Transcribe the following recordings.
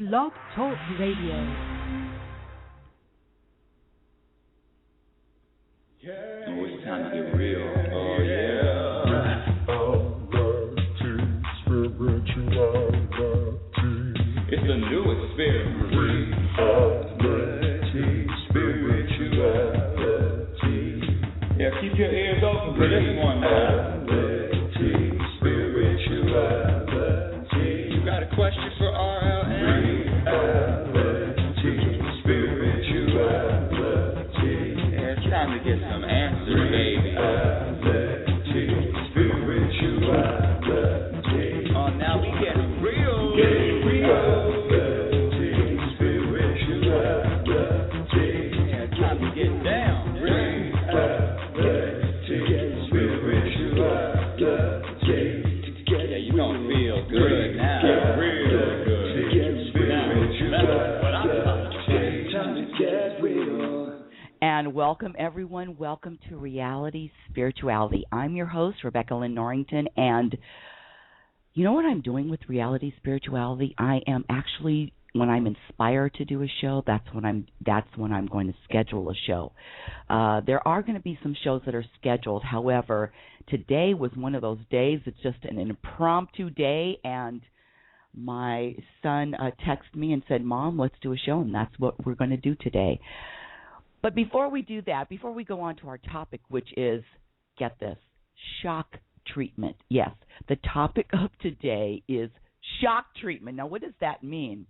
Blog Talk Radio. Oh, it's time to get real. Oh, yeah. It's a new experience. Yeah, keep your ears open for this one. You got a question for RLN? Yeah, it's time to get some answers, baby. Oh, now we getting real. Yeah, it's time to get down. Yeah, you gonna feel good now. Real good. Now, what I'm talking about. And welcome, everyone. Welcome to Reality Spirituality. I'm your host, Rebecca Lynn Norrington, and you know what I'm doing with Reality Spirituality? I am actually, when I'm inspired to do a show, that's when I'm going to schedule a show. There are going to be some shows that are scheduled. However, today was one of those days. It's just an impromptu day, and my son texted me and said, "Mom, let's do a show," and that's what we're going to do today. But before we do that, before we go on to our topic, which is, get this, shock treatment. Yes, the topic of today is shock treatment. Now, what does that mean?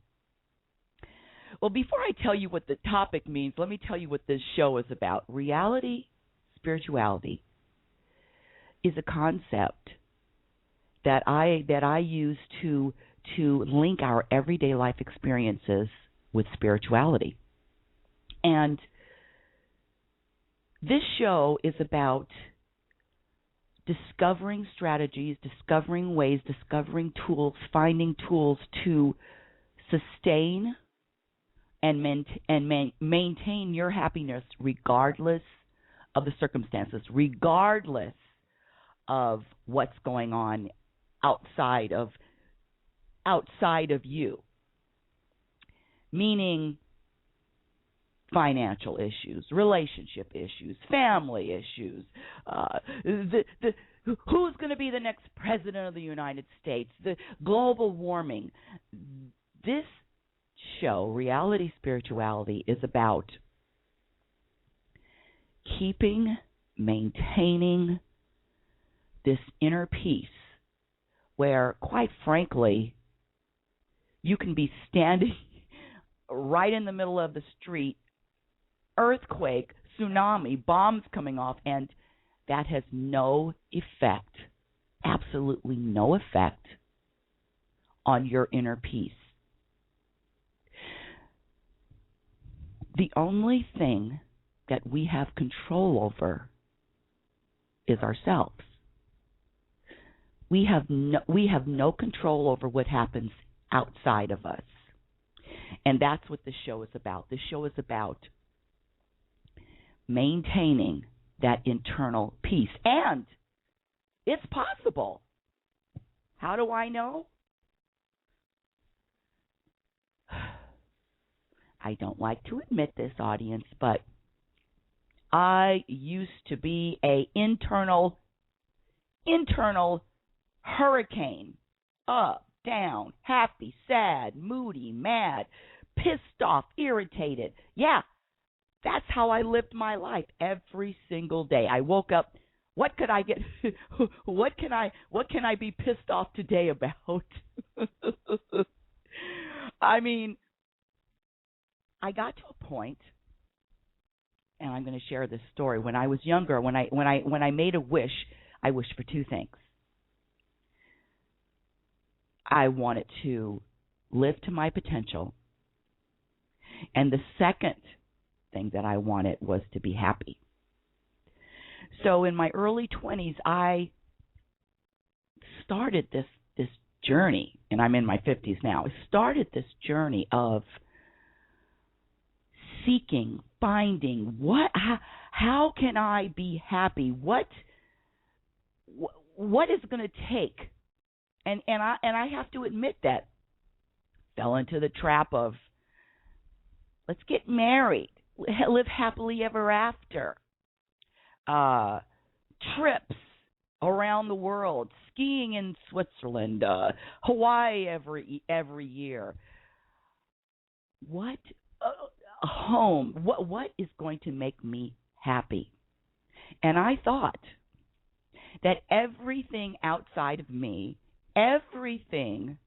Well, before I tell you what the topic means, let me tell you what this show is about. Reality spirituality is a concept that I use to link our everyday life experiences with spirituality. And this show is about discovering strategies, discovering ways, discovering tools, finding tools to sustain and maintain your happiness regardless of the circumstances, regardless of what's going on outside of you. Meaning financial issues, relationship issues, family issues, who's going to be the next president of the United States, the global warming. This show, Reality Spirituality, is about maintaining this inner peace where, quite frankly, you can be standing right in the middle of the street, earthquake, tsunami, bombs coming off, and that has no effect, absolutely no effect on your inner peace. The only thing that we have control over is ourselves. We have no control over what happens outside of us. And that's what the show is about. The show is about maintaining that internal peace. And it's possible. How do I know? I don't like to admit this, audience, but I used to be an internal hurricane. Up, down, happy, sad, moody, mad, pissed off, irritated. Yeah, that's how I lived my life every single day. I woke up, what could I get? What can I be pissed off today about? I mean, I got to a point, and I'm going to share this story. When I was younger, when I made a wish, I wished for two things. I wanted to live to my potential, and the second thing that I wanted was to be happy. So in my early 20s, I started this journey, and I'm in my 50s now. I started this journey of seeking, finding how can I be happy? What is it going to take? And I have to admit that fell into the trap of let's get married, live happily ever after, trips around the world, skiing in Switzerland, Hawaii every year. What a home? What is going to make me happy? And I thought that everything outside of me, everything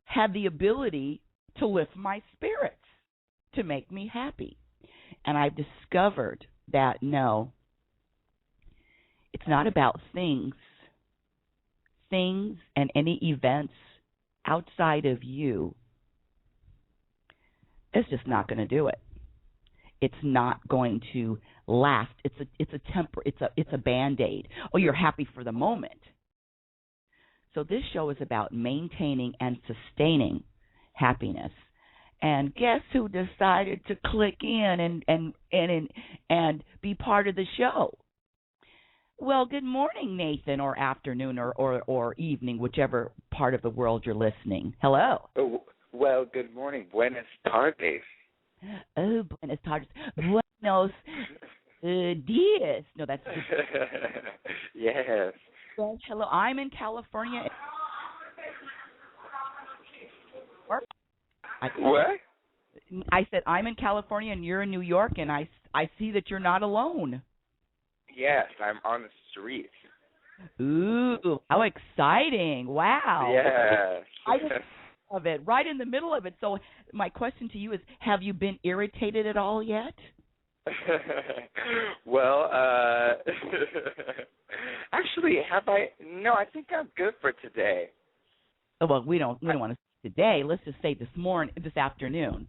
had the ability to lift my spirits, to make me happy. And I've discovered that no, it's not about things and any events outside of you. It's just not going to do it. It's not going to last. It's a Band-Aid. Oh, you're happy for the moment. So this show is about maintaining and sustaining happiness. And guess who decided to click in and be part of the show? Well, good morning, Nathan, or afternoon, or evening, whichever part of the world you're listening. Hello. Oh, well, good morning. Buenas tardes. Oh, buenas tardes. Buenos dias. No, that's yes. Well, hello. I'm in California. What? I said I'm in California and you're in New York, and I see that you're not alone. Yes, I'm on the street. Ooh, how exciting. Wow. Yes. I just love it, right in the middle of it. So my question to you is, have you been irritated at all yet? Well, actually, have I? No, I think I'm good for today. Oh, well, we don't want to say today. Let's just say this afternoon.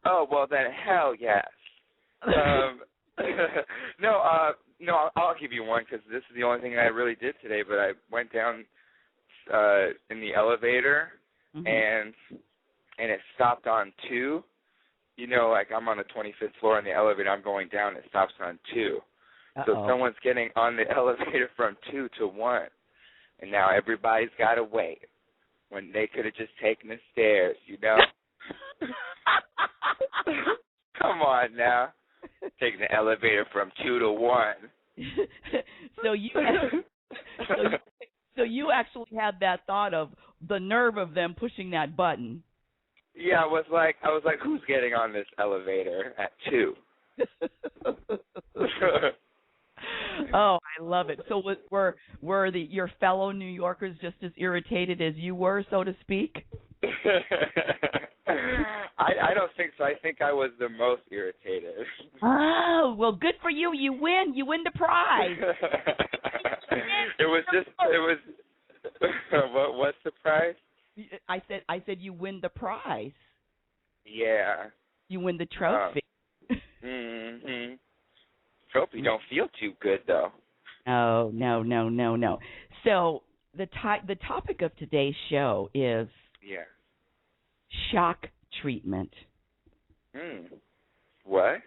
Oh, well then, hell yes. No, I'll give you one because this is the only thing I really did today. But I went down in the elevator, mm-hmm. and it stopped on 2. You know, like I'm on the 25th floor in the elevator, I'm going down, it stops on 2. Uh-oh. So someone's getting on the elevator from 2 to 1, and now everybody's got to wait when they could have just taken the stairs, you know? Come on now. Taking the elevator from 2 to 1. So you actually had that thought of the nerve of them pushing that button. Yeah, I was like, who's getting on this elevator at 2? Oh, I love it. So were your fellow New Yorkers just as irritated as you were, so to speak? I don't think so. I think I was the most irritated. Oh, well, good for you. You win. You win the prize. What's the prize? I said you win the prize. Yeah. You win the trophy. Mm-hmm. Trophy don't feel too good though. Oh, no. So the topic of today's show is shock treatment. What?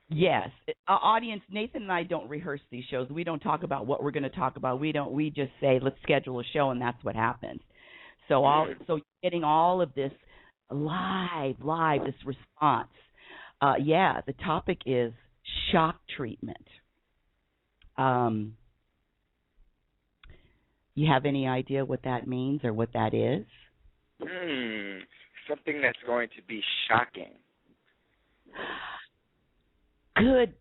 Yes. Audience, Nathan and I don't rehearse these shows. We don't talk about what we're going to talk about. We just say, let's schedule a show, and that's what happens. So getting all of this live, this response. The topic is shock treatment. You have any idea what that means or what that is? Something that's going to be shocking. Good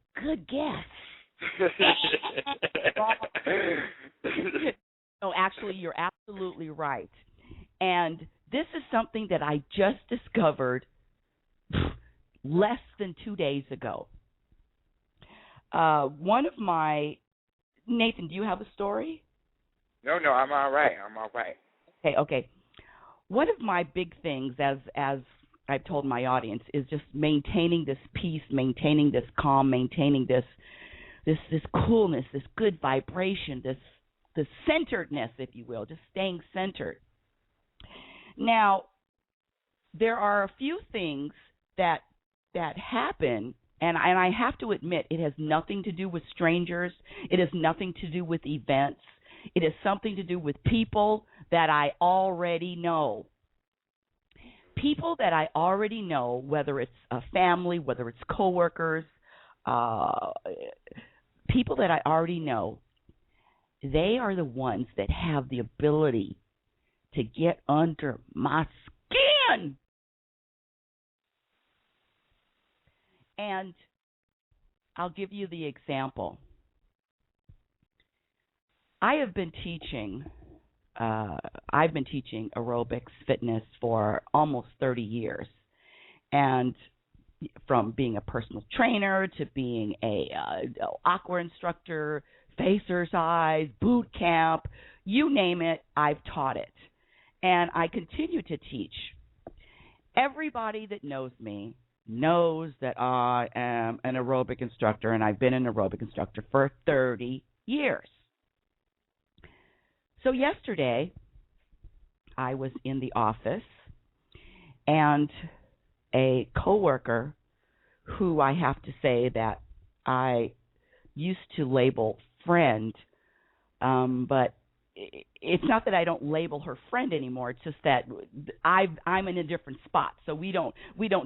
guess. No, actually, you're absolutely right. And this is something that I just discovered less than 2 days ago. Nathan, do you have a story? No, I'm all right. Okay. One of my big things, as I've told my audience, is just maintaining this peace, maintaining this calm, maintaining this coolness, this good vibration, this centeredness, if you will, just staying centered. Now, there are a few things that happen, and I have to admit, it has nothing to do with strangers. It has nothing to do with events. It has something to do with people that I already know. people that I already know, whether it's a family, whether it's coworkers, people that I already know, they are the ones that have the ability to get under my skin. And I'll give you the example. I've been teaching aerobics fitness for almost 30 years. And from being a personal trainer to being a aqua instructor, exercise, boot camp, you name it, I've taught it. And I continue to teach. Everybody that knows me knows that I am an aerobic instructor, and I've been an aerobic instructor for 30 years. So yesterday, I was in the office, and a coworker who I have to say that I used to label friend, but it's not that I don't label her friend anymore. It's just that I'm in a different spot. So we don't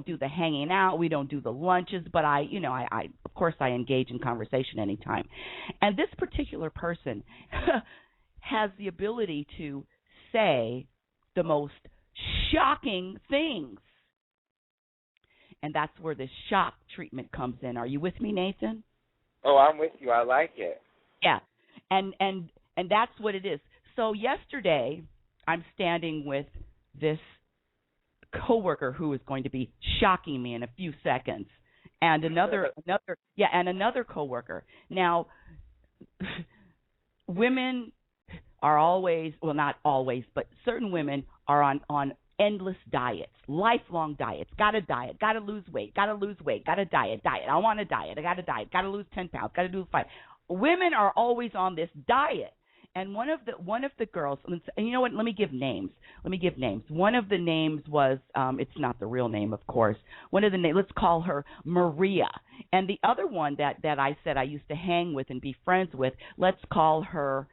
do the hanging out, we don't do the lunches, but I of course I engage in conversation anytime. And this particular person has the ability to say the most shocking things. And that's where this shock treatment comes in. Are you with me, Nathan? Oh, I'm with you. I like it. Yeah. And that's what it is. So yesterday, I'm standing with this coworker who is going to be shocking me in a few seconds, and another coworker. Now, women are always, well, not always, but certain women are on endless diets, lifelong diets. Got to diet, got to lose weight, got to diet. I want to diet, I got to diet, got to lose 10 pounds, got to do 5. Women are always on this diet. And one of the girls, and you know what? Let me give names. One of the names was, it's not the real name, of course. One of the names, let's call her Maria. And the other one that I said I used to hang with and be friends with, let's call her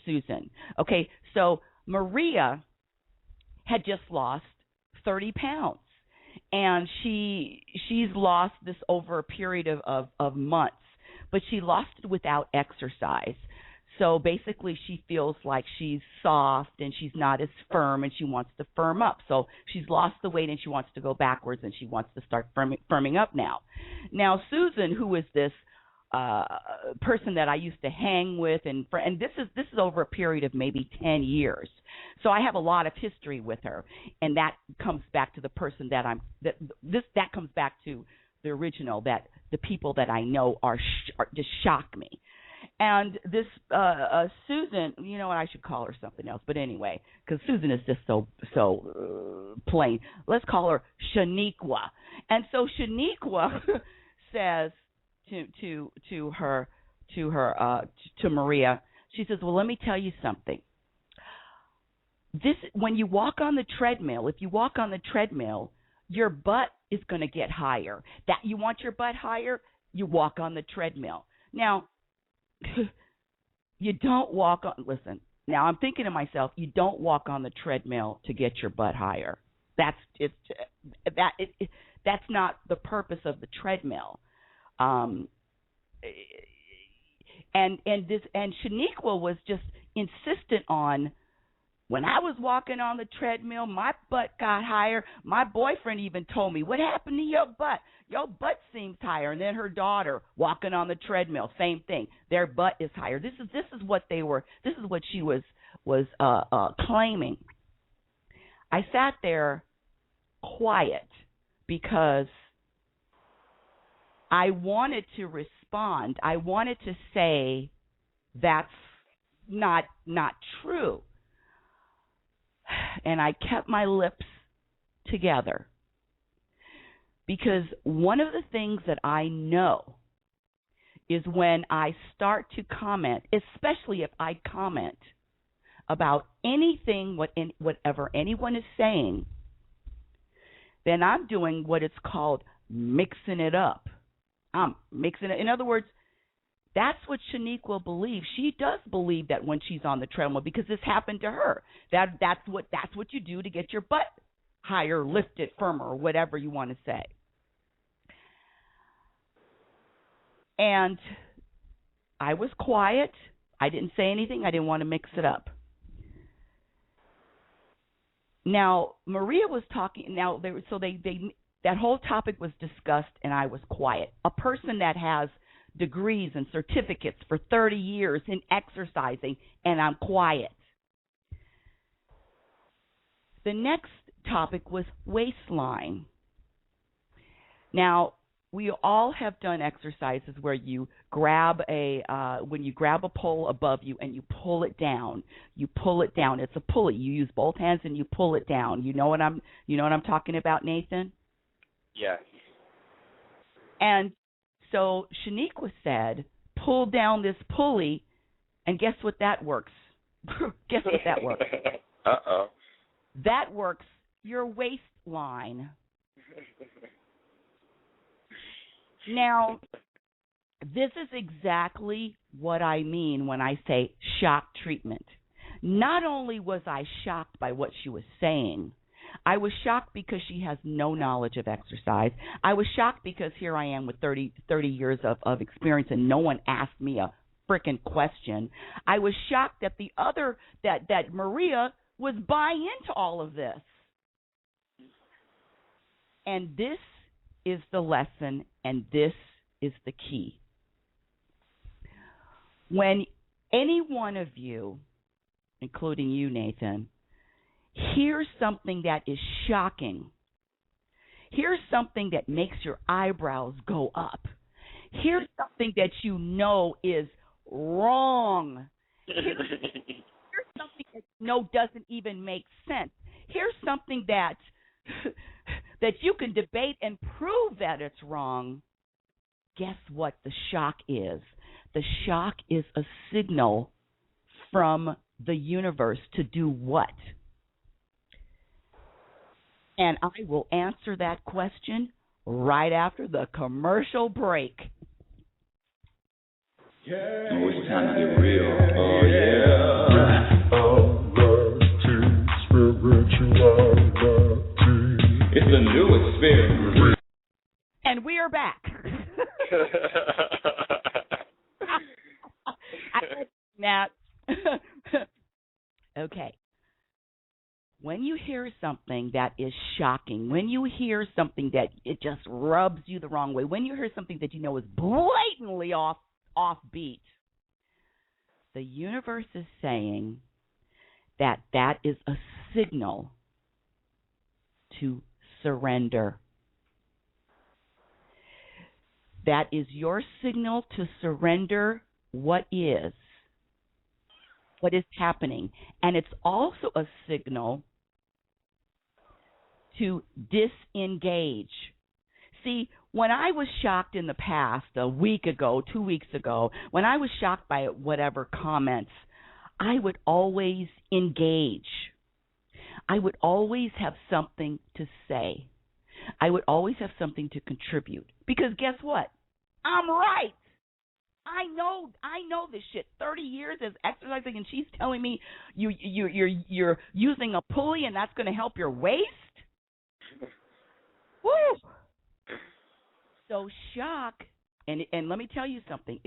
Susan. Okay, so Maria had just lost 30 pounds, and she's lost this over a period of months. But she lost it without exercise. So basically she feels like she's soft and she's not as firm, and she wants to firm up. So she's lost the weight and she wants to go backwards, and she wants to start firming up now. Now Susan, who is this person that I used to hang with, and this is over a period of maybe 10 years. So I have a lot of history with her, and that comes back to the person that comes back to the original, that the people that I know are just shock me. And this Susan, you know what, I should call her something else, but anyway, because Susan is just so plain. Let's call her Shaniqua. And so Shaniqua says to Maria, she says, "Well, let me tell you something. When you walk on the treadmill, if you walk on the treadmill, your butt is going to get higher. That you want your butt higher, you walk on the treadmill. Now, you don't walk on. Listen. Now, I'm thinking to myself, you don't walk on the treadmill to get your butt higher. That's not the purpose of the treadmill. And Shaniqua was just insistent on, when I was walking on the treadmill, my butt got higher. My boyfriend even told me, "What happened to your butt? Your butt seems higher." And then her daughter walking on the treadmill, same thing. Their butt is higher. This is what they were. This is what she was claiming. I sat there quiet because I wanted to respond. I wanted to say that's not true. And I kept my lips together, because one of the things that I know is when I start to comment, especially if I comment about anything, whatever anyone is saying, then I'm doing what it's called mixing it up. I'm mixing it. In other words, That's what Shaniqua believes. She does believe that when she's on the treadmill, because this happened to her. That's what you do to get your butt higher, lifted, firmer, or whatever you want to say. And I was quiet. I didn't say anything. I didn't want to mix it up. Now, Maria was talking. Now, that whole topic was discussed, and I was quiet. A person that has degrees and certificates for 30 years in exercising, and I'm quiet. The next topic was waistline. Now, we all have done exercises where you grab when you grab a pole above you and you pull it down. You pull it down. It's a pulley. You use both hands and you pull it down. You know what I'm talking about, Nathan? Yes. And so Shaniqua said, pull down this pulley, and guess what that works? Guess what that works? Uh-oh. That works your waistline. Now, this is exactly what I mean when I say shock treatment. Not only was I shocked by what she was saying, I was shocked because she has no knowledge of exercise. I was shocked because here I am with 30 years of experience and no one asked me a freaking question. I was shocked that that Maria was buying into all of this. And this is the lesson, and this is the key. When any one of you, including you, Nathan, hears something that is shocking, here's something that makes your eyebrows go up, here's something that you know is wrong, here's something that you know doesn't even make sense, here's something that you can debate and prove that it's wrong, guess what the shock is? The shock is a signal from the universe to do what? And I will answer that question right after the commercial break. Yeah. Oh, it's time to get real. Oh, yeah. It's a new experience. And we are back. Matt. Okay. When you hear something that is shocking, when you hear something that it just rubs you the wrong way, when you hear something that you know is blatantly offbeat, the universe is saying that is a signal to surrender. That is your signal to surrender what is happening. And it's also a signal to disengage. See, when I was shocked in the past, a week ago, 2 weeks ago, when I was shocked by whatever comments, I would always engage. I would always have something to say. I would always have something to contribute. Because guess what? I'm right. I know this shit. 30 years as exercising, and she's telling me you're using a pulley and that's going to help your waist? Woo! So shock, and let me tell you something.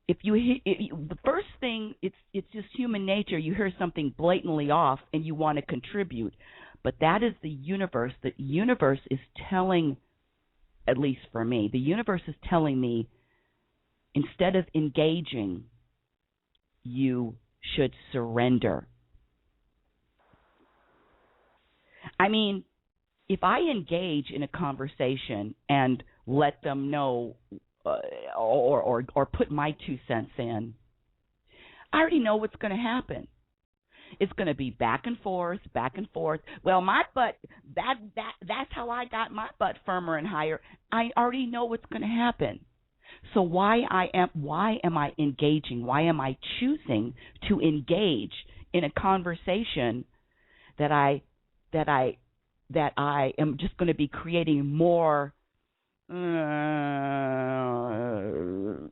The first thing, it's just human nature. You hear something blatantly off and you want to contribute, but that is the universe. The universe is telling, at least for me, the universe is telling me, instead of engaging, you should surrender. I mean, if I engage in a conversation and let them know or put my 2 cents in, I already know what's going to happen. It's going to be back and forth. Well, my butt, that's how I got my butt firmer and higher. I already know what's going to happen. So why am I engaging? Why am I choosing to engage in a conversation that I am just going to be creating more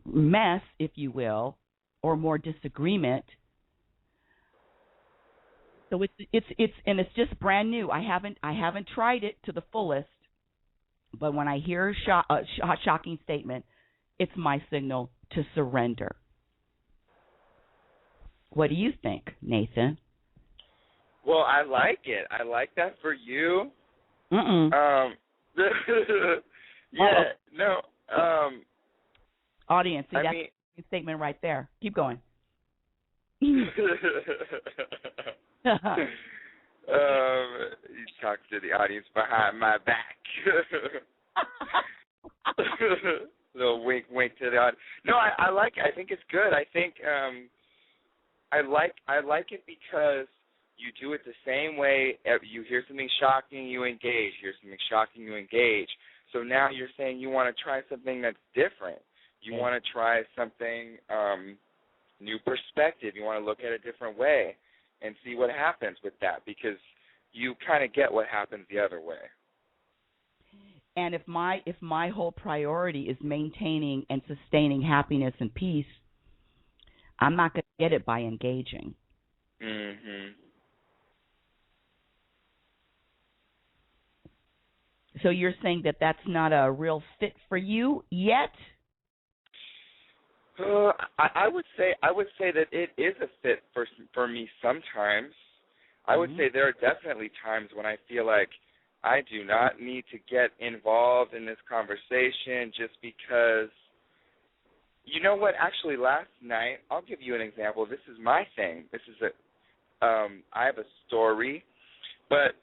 mess, if you will, or more disagreement. So it's just brand new. I haven't tried it to the fullest, but when I hear a shocking statement, it's my signal to surrender. What do you think, Nathan? Well, I like it. I like that for you. Yeah, no. Audience, see, that's a statement right there. Keep going. You talk to the audience behind my back. Little wink, wink to the audience. No, I like it. I think it's good. I think I like it because you do it the same way. You hear something shocking, you engage. Hear something shocking, you engage. So now you're saying you want to try something that's different. You want to try something, new perspective. You want to look at it a different way and see what happens with that, because you kind of get what happens the other way. And if my whole priority is maintaining and sustaining happiness and peace, I'm not going to get it by engaging. Mhm. So you're saying that that's not a real fit for you yet? I would say that it is a fit for me sometimes. I would say there are definitely times when I feel like I do not need to get involved in this conversation just because, you know what, actually last night, I'll give you an example. This is my thing. This is I have a story, but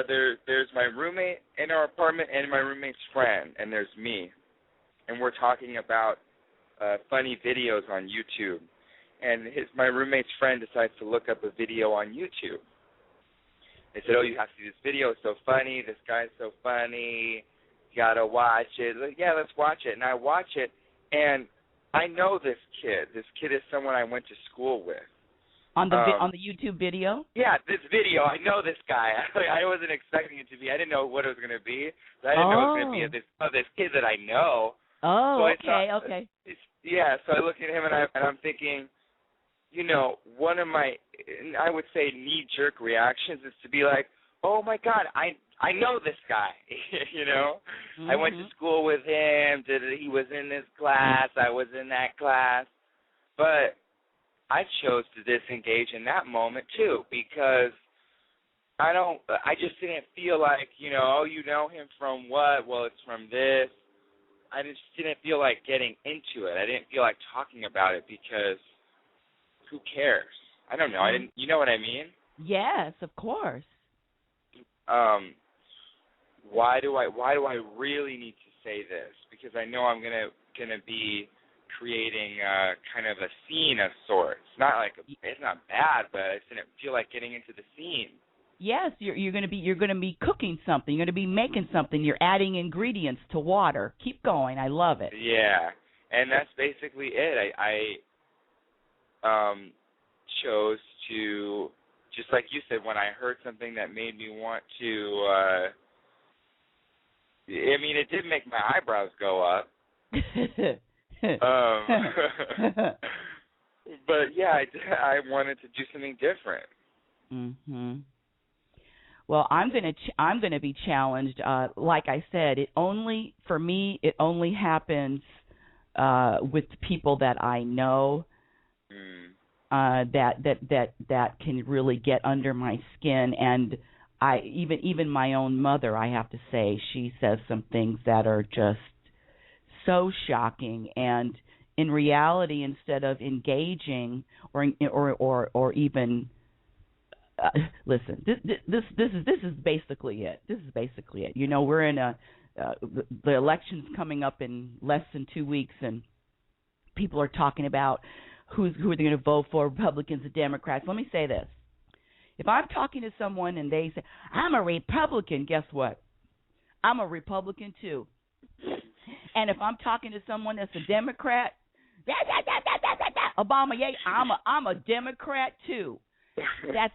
there's my roommate in our apartment and my roommate's friend, and there's me. And we're talking about funny videos on YouTube. And my roommate's friend decides to look up a video on YouTube. They said, oh, you have to see this video. It's so funny. This guy's so funny. You got to watch it. Like, yeah, let's watch it. And I watch it, and I know this kid. This kid is someone I went to school with. On the YouTube video? Yeah, this video. I know this guy. I wasn't expecting it to be. I didn't know what it was going to be. But I didn't know it was going to be this kid that I know. Oh, so okay. Yeah, so I look at him and I'm thinking, you know, one of my, I would say, knee-jerk reactions is to be like, oh, my God, I know this guy, you know. I went to school with him. He was in this class. I was in that class. But I chose to disengage in that moment, too, because I just didn't feel like, you know, oh, you know him from what? Well, it's from this. I just didn't feel like getting into it. I didn't feel like talking about it because who cares? I don't know. You know what I mean? Yes, of course. Why do I really need to say this? Because I know I'm gonna be creating kind of a scene of sorts. It's not bad, but I just didn't feel like getting into the scene. Yes, you're going to be cooking something. You're going to be making something. You're adding ingredients to water. Keep going. I love it. Yeah, and that's basically it. I chose to, just like you said, when I heard something that made me want to. I mean, it did make my eyebrows go up. But yeah, I wanted to do something different. Mhm. Well, I'm gonna be challenged. Like I said, it only happens with people that I know that can really get under my skin. And even my own mother, I have to say, she says some things that are just so shocking. And in reality, instead of engaging or even listen, this is basically it. This is basically it. You know, we're in the election's coming up in less than 2 weeks, and people are talking about who are they going to vote for, Republicans or Democrats. Let me say this: if I'm talking to someone and they say I'm a Republican, guess what? I'm a Republican too. And if I'm talking to someone that's a Democrat, Obama, yeah, I'm a Democrat too. that's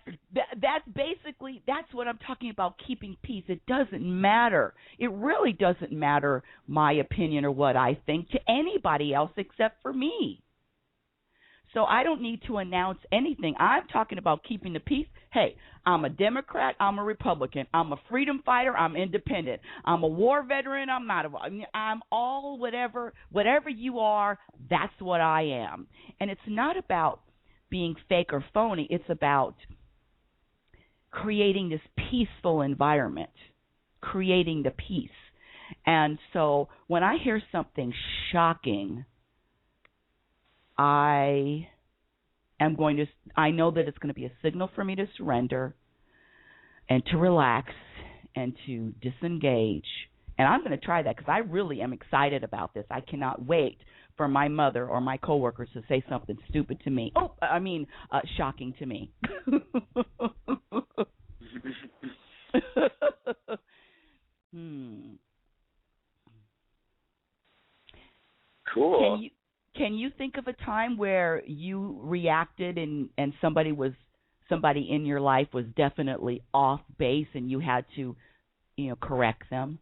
basically that's what I'm talking about, keeping peace. It doesn't matter. It really doesn't matter my opinion or what I think to anybody else except for me. So I don't need to announce anything. I'm talking about keeping the peace. Hey, I'm a Democrat. I'm a Republican. I'm a freedom fighter. I'm independent. I'm a war veteran. I'm not. I'm all whatever you are. That's what I am. And it's not about being fake or phony. It's about creating this peaceful environment, creating the peace. And so when I hear something shocking, I know that it's going to be a signal for me to surrender and to relax and to disengage. And I'm going to try that because I really am excited about this. I cannot wait for my mother or my coworkers to say something stupid to me. Shocking to me. Cool. Can you think of a time where you reacted and somebody in your life was definitely off base and you had to, correct them?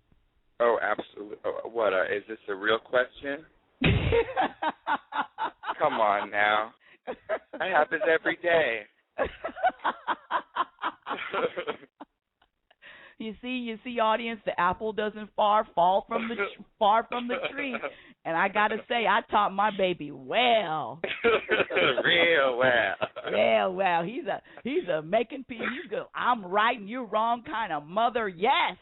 Oh, absolutely. What? Is this a real question? Come on now. That happens every day. You see, audience, the apple doesn't fall from the tree. And I got to say, I taught my baby well. Real well. Yeah, well. He's a making peace. He's good. I'm right and you're wrong kind of mother. Yes.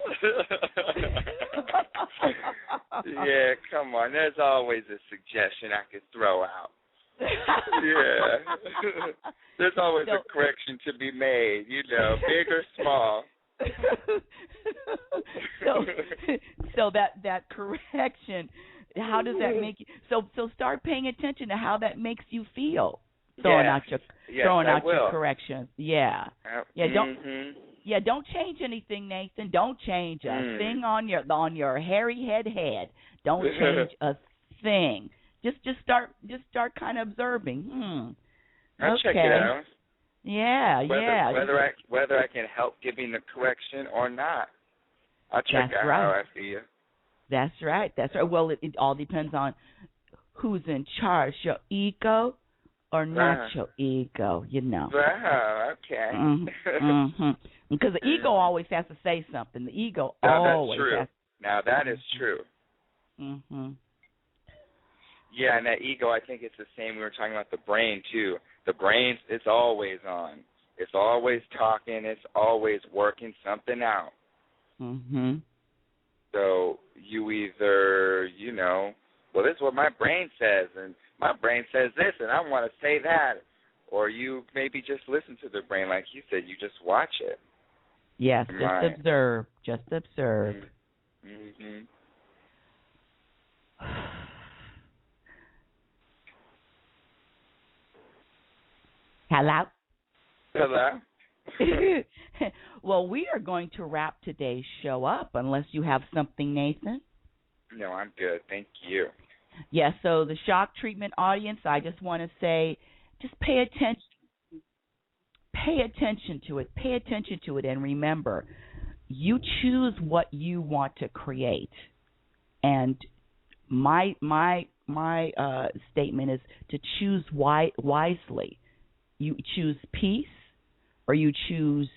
Yeah, come on. There's always a suggestion I could throw out. Yeah. There's always a correction to be made, big or small. So that correction, how does that make you? So start paying attention to how that makes you feel. Throwing out your corrections. Yeah. Don't change anything, Nathan. Don't change a thing on your hairy head. Don't change a thing. Just start kind of observing. I'll check it out. Yeah, Whether I can help giving the correction or not. I'll check out how I feel. That's right. Well, it all depends on who's in charge, your ego or not your ego, Wow, okay. Mm-hmm. Because the ego always has to say something. The ego always that's true. has. Now, that is true. Mm-hmm. Yeah, and that ego, I think it's the same. We were talking about the brain, too. The brain, it's always on. It's always talking. It's always working something out. Mm-hmm. So you either, well, this is what my brain says, and my brain says this, and I want to say that. Or you maybe just listen to the brain, like you said. You just watch it. Yes, observe. Just observe. Mm-hmm. Hello? Well, we are going to wrap today's show up unless you have something, Nathan. No, I'm good. Thank you. Yeah, so the shock treatment audience, I just want to say, just pay attention. Pay attention to it. Pay attention to it. And remember, you choose what you want to create. And my statement is to choose wisely. You choose peace or you choose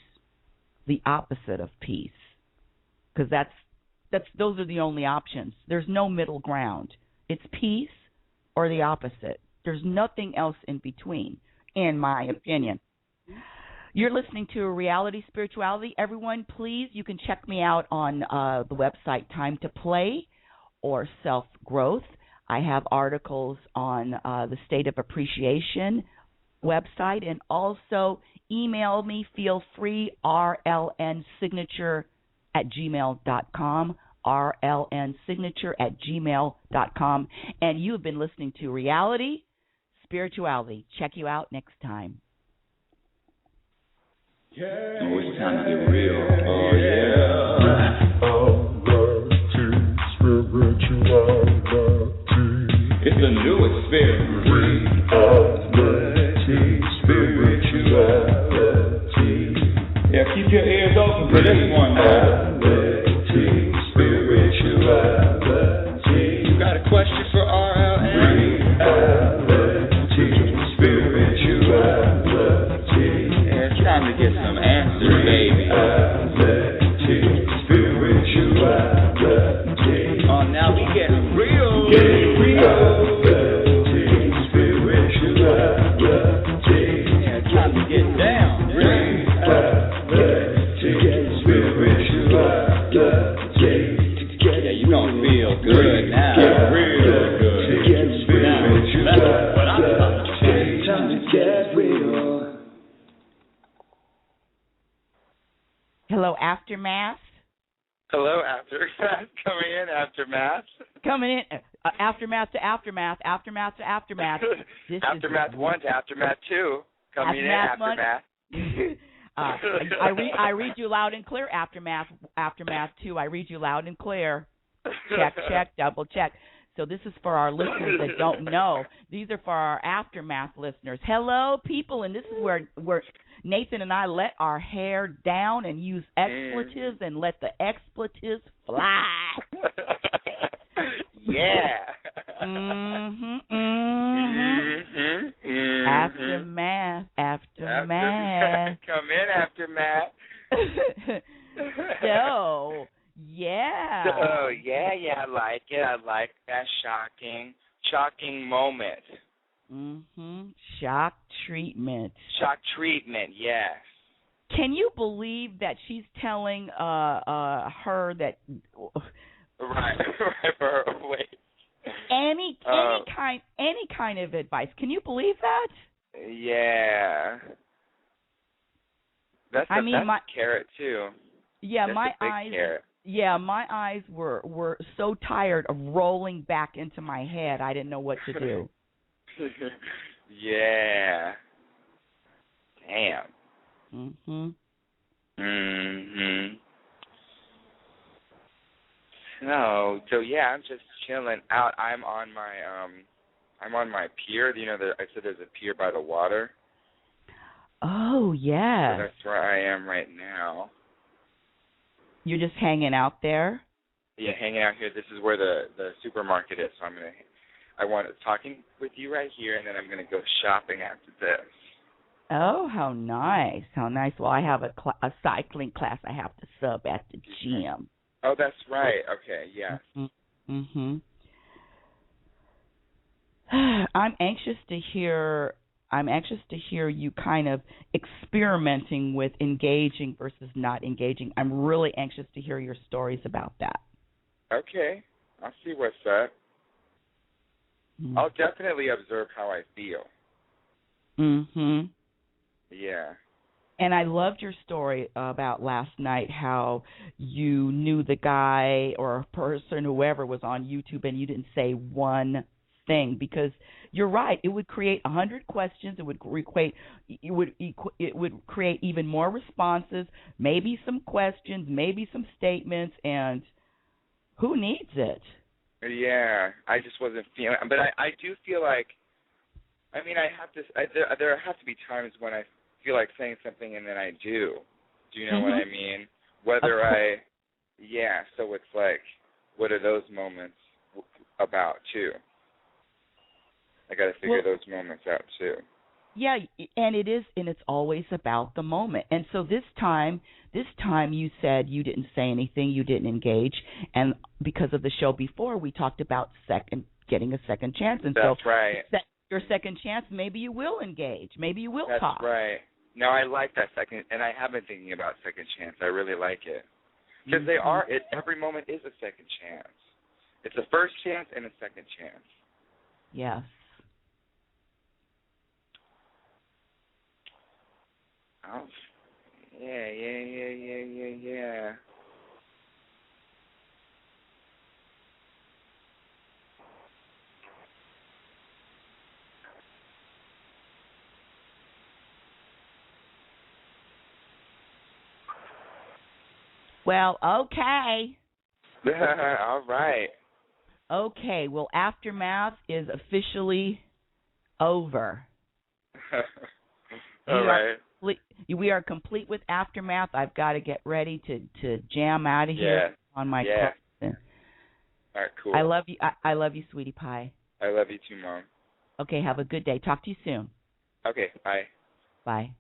the opposite of peace, because those are the only options. There's no middle ground. It's peace or the opposite. There's nothing else in between, in my opinion. You're listening to Reality Spirituality. Everyone, please, you can check me out on the website Time to Play or Self Growth. I have articles on the State of Appreciation website, and also email me, feel free, rlnsignature@gmail.com, rlnsignature@gmail.com. And you have been listening to Reality Spirituality. Check you out next time. Oh, it's time to get real. Oh, yeah. It's a new experience. Reality Spirituality. Just one more. Spirituality. You got a question for RLN? Reality, spirituality. Yeah, it's time to get some answers, baby. Reality, spirituality. Oh, now we get real. Reality, spirituality. Yeah, it's time to get down. Reality, spirituality. Yeah, you gonna feel good now. Get real good. Now, that's what I'm talking about. Time to get real. Hello, Aftermath. Hello, Aftermath. Coming in, Aftermath. Coming in, Aftermath to Aftermath, Aftermath to Aftermath. This Aftermath 1 to Aftermath 2. Coming Aftermath in, Aftermath. I read you loud and clear, Aftermath 2. I read you loud and clear. Check, double check. So this is for our listeners that don't know. These are for our Aftermath listeners. Hello, people, and this is where Nathan and I let our hair down and use expletives and let the expletives fly. Yeah. Aftermath. Come in, Aftermath. So, yeah. Oh, yeah, I like it. I like that shocking moment. Shock treatment. Shock treatment, yes. Can you believe that she's telling her that Right for her wait. Any kind of advice? Can you believe that? Yeah. That's my carrot too. Yeah, that's my a big eyes. Carrot. Yeah, my eyes were so tired of rolling back into my head. I didn't know what to do. Yeah. Damn. So yeah, I'm just chilling out. I'm on my pier. You know, I said there's a pier by the water. Oh yeah. So that's where I am right now. You're just hanging out there? Yeah, hanging out here. This is where the supermarket is. So I want talking with you right here, and then I'm gonna go shopping after this. Oh, how nice! How nice. Well, I have a cycling class I have to sub at the gym. Oh, that's right. Okay, yeah. I'm anxious to hear you kind of experimenting with engaging versus not engaging. I'm really anxious to hear your stories about that. Okay, I'll see what's up. I'll definitely observe how I feel. Yeah. And I loved your story about last night, how you knew the guy or a person, whoever was on YouTube, and you didn't say one thing, because you're right. It would create 100 questions. It would create even more responses, maybe some questions, maybe some statements, and who needs it? Yeah, I just wasn't feeling. But I do feel like, I mean, there have to be times when I feel like saying something and then I do. Do you know what I mean? So it's like, what are those moments about too? I got to figure those moments out too. Yeah, and it's always about the moment. And so this time you said you didn't say anything, you didn't engage, and because of the show before, we talked about getting a second chance. And that's right. Your second chance, maybe you will engage, maybe you will talk. That's right. No, I like that second, and I have been thinking about second chance. I really like it. Because every moment is a second chance. It's a first chance and a second chance. Yes. Oh, yeah. Well, okay. All right. Okay, well, Aftermath is officially over. All right. We are complete with Aftermath. I've got to get ready to jam out of here on my clock. All right, cool. I love you. I love you, sweetie pie. I love you too, Mom. Okay, have a good day. Talk to you soon. Okay, bye. Bye.